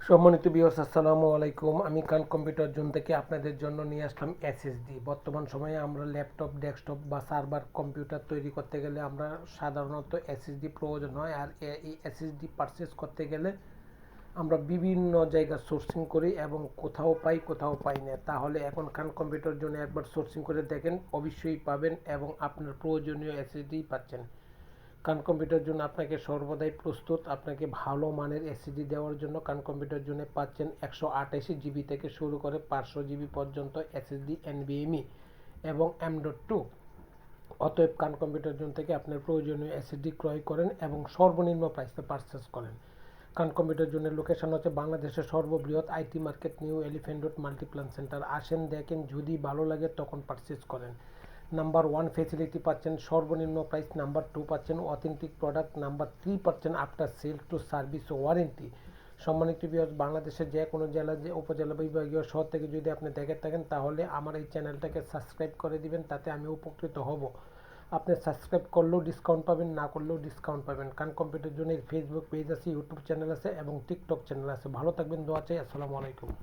সম্মানিত ভিউয়ার্স, আসসালামু আলাইকুম। আমি কান কম্পিউটার জোন থেকে আপনাদের জন্য নিয়ে আসলাম এসএসডি। বর্তমান সময়ে আমরা ল্যাপটপ, ডেস্কটপ বা সার্ভার কম্পিউটার তৈরি করতে গেলে আমরা সাধারণত এসএসডি প্রয়োজন হয়। আর এই এসএসডি পারচেস করতে গেলে আমরা বিভিন্ন জায়গা সোর্সিং করি এবং কোথাও পাই কোথাও পাই না। তাহলে এখন কান কম্পিউটার জন্য একবার সোর্সিং করে দেখেন, অবশ্যই পাবেন এবং আপনার প্রয়োজনীয় এসএসডি পাচ্ছেন। কান কম্পিউটার জন্য আপনাকে সর্বদাই প্রস্তুত। আপনাকে ভালো মানের এসএসডি দেওয়ার জন্য কান কম্পিউটার জন্য পাচ্ছেন 128 জিবি থেকে শুরু করে 500 জিবি পর্যন্ত এসএসডি এনভিএমই এবং M.2। অতএব কান কম্পিউটার জোন থেকে আপনার প্রয়োজনীয় এসএসডি ক্রয় করেন এবং সর্বনিম্ন প্রাইসে পারচেস করেন। কান কম্পিউটার জোনের লোকেশন হচ্ছে বাংলাদেশের সর্ববৃহৎ IT market new elephant road Multiplan centre. আসেন, দেখেন, যদি ভালো লাগে তখন পারচেস করেন। নাম্বার 1 ফেসিলিটি পাচ্ছেন, সর্বনিম্ন প্রাইস। নাম্বার 2 পাচ্ছেন অথেন্টিক প্রোডাক্ট। নাম্বার 3 পাচ্ছেন after sale to service warranty. সম্মানিত ভিউয়ার্স, বাংলাদেশের যে কোনো জেলা, যে উপজেলা, বিভাগীয় শহর থেকে যদি আপনি দেখে থাকেন তাহলে আমার এই চ্যানেলটাকে সাবস্ক্রাইব করে দিবেন, তাতে আমি উপকৃত হব। আপনি সাবস্ক্রাইব করলেও ডিসকাউন্ট পাবেন, না করলেও ডিসকাউন্ট পাবেন। কান কম্পিউটার জন্য ফেসবুক পেজ আছে, ইউটিউব চ্যানেল আছে এবং টিকটক চ্যানেল আছে। ভালো থাকবেন, দোয়া চাই। আসসালামু আলাইকুম।